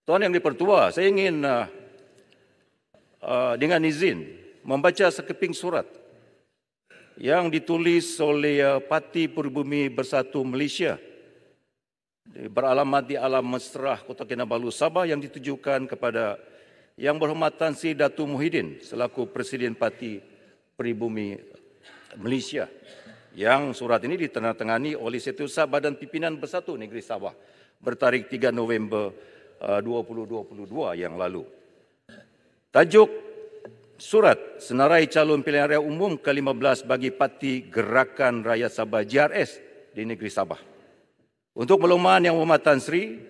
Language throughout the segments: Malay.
Tuan Yang Dipertua, saya ingin dengan izin membaca sekeping surat yang ditulis oleh Parti Pribumi Bersatu Malaysia beralamat di Alam Mesrah, Kota Kinabalu, Sabah, yang ditujukan kepada Yang Berhormat Tan Sri Datu Muhyiddin selaku Presiden Parti Pribumi Malaysia. Yang surat ini ditandatangani oleh Setiausaha Badan Pimpinan Bersatu Negeri Sabah bertarikh 3 November 2022 yang lalu. Tajuk surat senarai calon pilihan raya umum ke-15 bagi Parti Gerakan Rakyat Sabah GRS di negeri Sabah. Untuk makluman Yang Berhormat Tan Sri,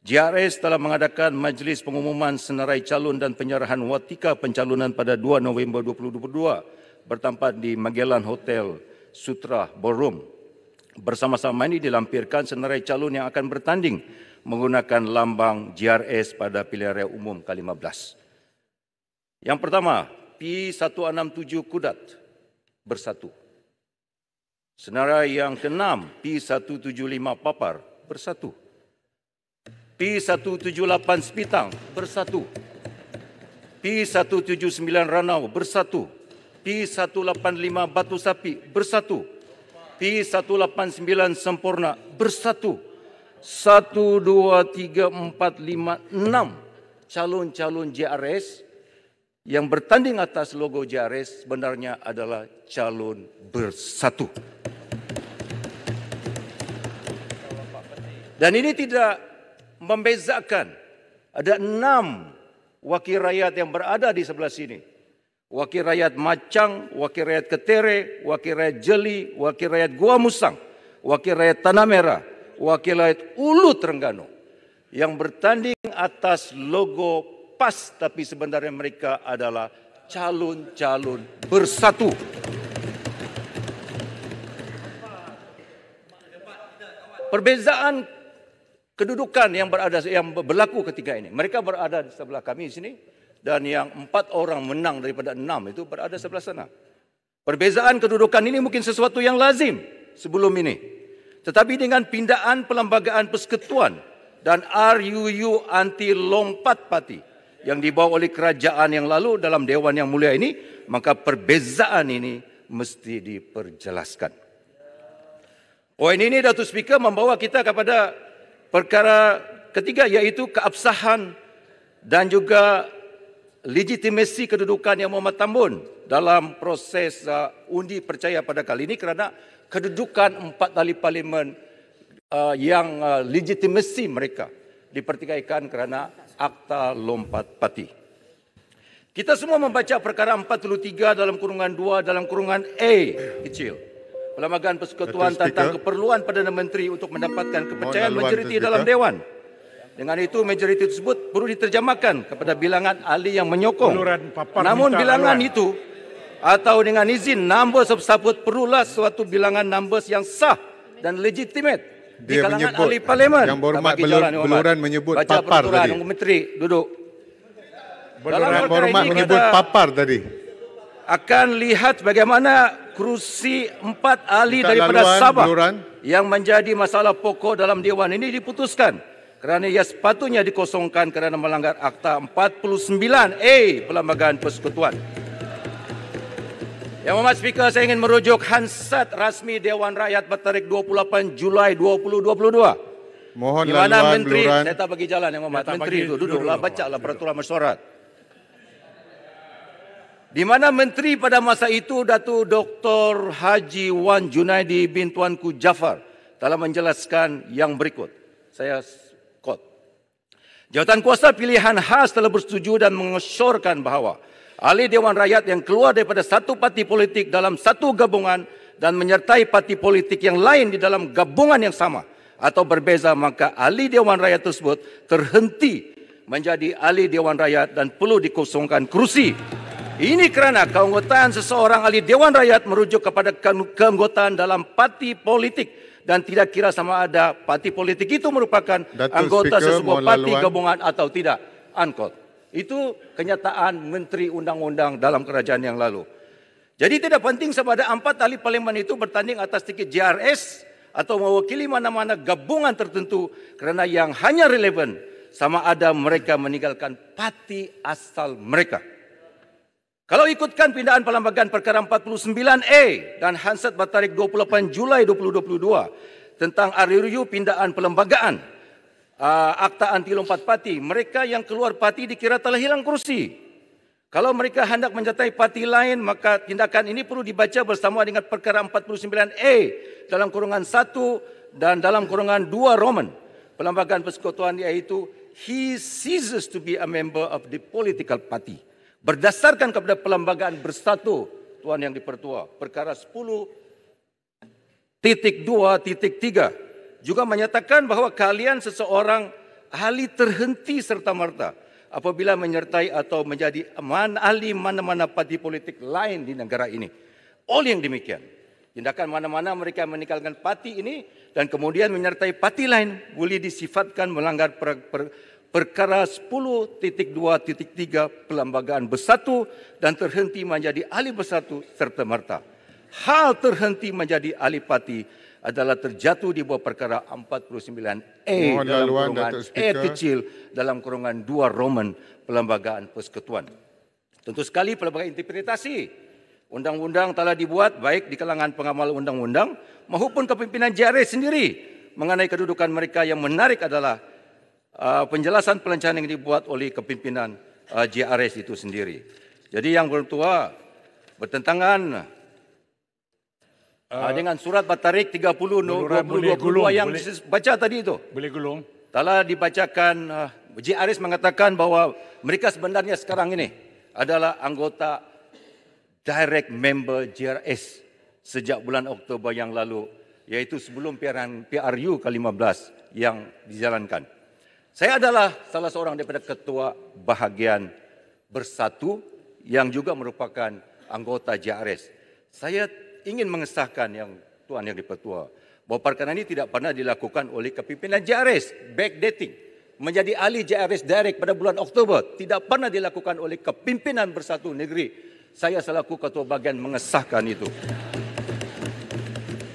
GRS telah mengadakan majlis pengumuman senarai calon dan penyerahan watika pencalonan pada 2 November 2022 bertempat di Magellan Hotel Sutra Ballroom. Bersama-sama ini dilampirkan senarai calon yang akan bertanding menggunakan lambang GRS pada pilihan raya umum ke-15. Yang pertama, P167 Kudat bersatu. Senarai yang ke-6, P175 Papar bersatu. P178 Sepitang bersatu. P179 Ranau bersatu. P185 Batu Sapi bersatu. P189 Sempurna bersatu. 1, 2, 3, 4, 5, 6 calon-calon JRS yang bertanding atas logo JRS sebenarnya adalah calon bersatu. Dan ini tidak membezakan. Ada 6 wakil rakyat yang berada di sebelah sini. Wakil rakyat Macang, wakil rakyat Ketere, wakil rakyat Jeli, wakil rakyat Gua Musang, wakil rakyat Tanah Merah, wakil rakyat Ulu Terengganu yang bertanding atas logo PAS, tapi sebenarnya mereka adalah calon-calon bersatu. Perbezaan kedudukan yang berlaku ketika ini. Mereka berada di sebelah kami di sini dan yang 4 orang menang daripada 6 itu berada sebelah sana. Perbezaan kedudukan ini mungkin sesuatu yang lazim sebelum ini. Tetapi dengan pindaan Perlembagaan Persekutuan dan RUU Anti Lompat Parti yang dibawa oleh kerajaan yang lalu dalam Dewan Yang Mulia ini, maka perbezaan ini mesti diperjelaskan. Poin ini, Datuk Speaker, membawa kita kepada perkara ketiga, iaitu keabsahan dan juga legitimasi kedudukan Yang Berhormat Tambun dalam proses undi percaya pada kali ini, kerana kedudukan 4 ahli parlimen yang legitimasi mereka dipertikaikan kerana Akta Lompat Parti. Kita semua membaca perkara 43 dalam kurungan 2 dalam kurungan A kecil. Perlembagaan Persekutuan tentang keperluan Perdana Menteri untuk mendapatkan kepercayaan majoriti dalam Dewan. Dengan itu, majoriti tersebut perlu diterjemahkan kepada bilangan ahli yang menyokong. Namun bilangan itu atau dengan izin numbers of support perlulah suatu bilangan numbers yang sah dan legitimate di kalangan ahli parlimen. Yang Berhormat Beluran menyebut baca papar tadi. Menteri duduk. Yang Berhormat menyebut papar tadi. Akan lihat bagaimana kerusi 4 ahli daripada Sabah yang menjadi masalah pokok dalam Dewan ini diputuskan kerana ia sepatutnya dikosongkan kerana melanggar Akta 49A Perlembagaan Persekutuan. Yang Berhormat Speaker, saya ingin merujuk Hansat Rasmi Dewan Rakyat bertarikh 28 Julai 2022. Mohon di mana laluan Menteri, Beluran. saya tak bagi jalan Yang Berhormat Menteri itu duduklah, bacalah peraturan mesyuarat. Di mana Menteri pada masa itu Datuk Dr. Haji Wan Junaidi bin Tuanku Jaafar telah menjelaskan yang berikut. Saya quote. Jawatan kuasa pilihan khas telah bersetuju dan mengesyorkan bahawa ahli Dewan Rakyat yang keluar daripada satu parti politik dalam satu gabungan dan menyertai parti politik yang lain di dalam gabungan yang sama atau berbeza, maka ahli Dewan Rakyat tersebut terhenti menjadi ahli Dewan Rakyat dan perlu dikosongkan kerusi. Ini kerana keanggotaan seseorang ahli Dewan Rakyat merujuk kepada keanggotaan dalam parti politik dan tidak kira sama ada parti politik itu merupakan anggota sesebuah parti gabungan atau tidak. Unquote. Itu kenyataan Menteri Undang-Undang dalam kerajaan yang lalu. Jadi tidak penting sama ada 4 ahli parlimen itu bertanding atas tiket JRS atau mewakili mana-mana gabungan tertentu, kerana yang hanya relevan sama ada mereka meninggalkan parti asal mereka. Kalau ikutkan pindahan Perlembagaan Perkara 49A dan Hansard bertarikh 28 Julai 2022 tentang RUU pindahan perlembagaan Akta Anti Lompat Parti, mereka yang keluar parti dikira telah hilang kursi. Kalau mereka hendak menyertai parti lain, maka tindakan ini perlu dibaca bersama dengan Perkara 49A dalam kurungan 1 dan dalam kurungan 2 Roman. Perlembagaan Persekutuan iaitu he ceases to be a member of the political party. Berdasarkan kepada Perlembagaan Bersatu, Tuan Yang Dipertua, Perkara 10.2.3 juga menyatakan bahawa kalian seseorang ahli terhenti serta-merta apabila menyertai atau menjadi ahli mana-mana parti politik lain di negara ini. Oleh yang demikian, tindakan mana-mana mereka meninggalkan parti ini dan kemudian menyertai parti lain boleh disifatkan melanggar Perkara 10.2.3 Perlembagaan Bersatu dan terhenti menjadi ahli bersatu serta-merta. Hal terhenti menjadi ahli parti adalah terjatuh di bawah Perkara 49A dalam kurungan E kecil dalam kurungan 2 Roman Perlembagaan Persekutuan. Tentu sekali pelbagai interpretasi undang-undang telah dibuat baik di kalangan pengamal undang-undang maupun kepimpinan JRS sendiri mengenai kedudukan mereka. Yang menarik adalah penjelasan perencanaan yang dibuat oleh kepimpinan JRS itu sendiri. Jadi yang bertua bertentangan dengan surat bertarikh 30/2022 yang baca tadi itu. Boleh gulung. Telah dibacakan, JRS mengatakan bahawa mereka sebenarnya sekarang ini adalah anggota direct member JRS sejak bulan Oktober yang lalu, iaitu sebelum PRU ke-15 yang dijalankan. Saya adalah salah seorang daripada ketua bahagian Bersatu yang juga merupakan anggota JRS. Saya ingin mengesahkan yang Tuan Yang Dipertua bahawa perkara ini tidak pernah dilakukan oleh kepimpinan JRS. Backdating menjadi ahli JRS direct pada bulan Oktober tidak pernah dilakukan oleh kepimpinan Bersatu Negeri. Saya selaku ketua bahagian mengesahkan itu.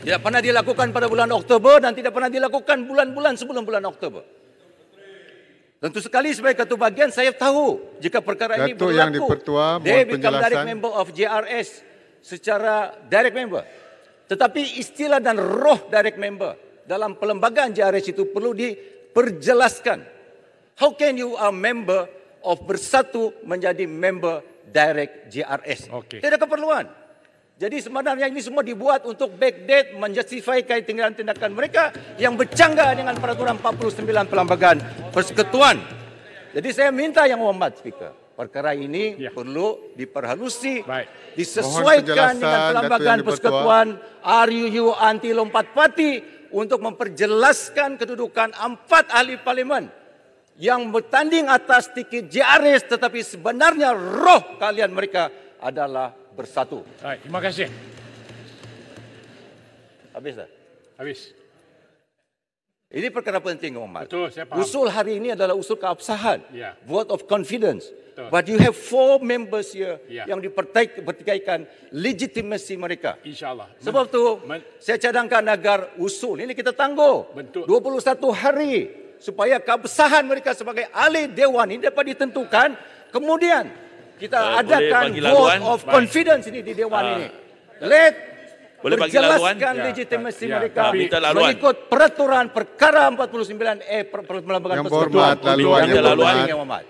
Tidak pernah dilakukan pada bulan Oktober dan tidak pernah dilakukan bulan-bulan sebelum bulan Oktober. Tentu sekali sebagai ketua bahagian saya tahu jika perkara ini berlaku, Yang Dipertua, they become direct member of JRS secara direct member. Tetapi istilah dan roh direct member dalam perlembagaan JRS itu perlu diperjelaskan. How can you a member of Bersatu menjadi member direct JRS? Okay. Tidak ada keperluan. Jadi sebenarnya ini semua dibuat untuk backdate, menjustifikasi tindakan mereka yang bercanggah dengan peraturan 49 Perlembagaan Persekutuan. Jadi saya minta Yang Hormat Speaker, perkara ini perlu diperhalusi, disesuaikan dengan Perlembagaan Persekutuan RUU Anti Lompat Parti untuk memperjelaskan kedudukan 4 ahli parlimen yang bertanding atas tiket JRS tetapi sebenarnya roh kalian mereka adalah Bersatu. Baik, terima kasih. Habis dah? Habis. Ini perkara penting, Muhammad. Betul, saya faham. Usul hari ini adalah usul keabsahan. Ya. Vote of confidence. Betul. But you have 4 members here yang Ya. dipertikaikan legitimasi mereka. InsyaAllah. Sebab tu, saya cadangkan agar usul ini kita tangguh. Bentuk. 21 hari supaya keabsahan mereka sebagai ahli Dewan ini dapat ditentukan. Kemudian kita adakan vote of confidence ini di Dewan ini. Boleh bagi laluan? Berjelaskan legitimasi mereka minta laluan. mengikut peraturan perkara 49A Perlembagaan Yang Persekutuan. Berhormat, laluan. Yang berhormat.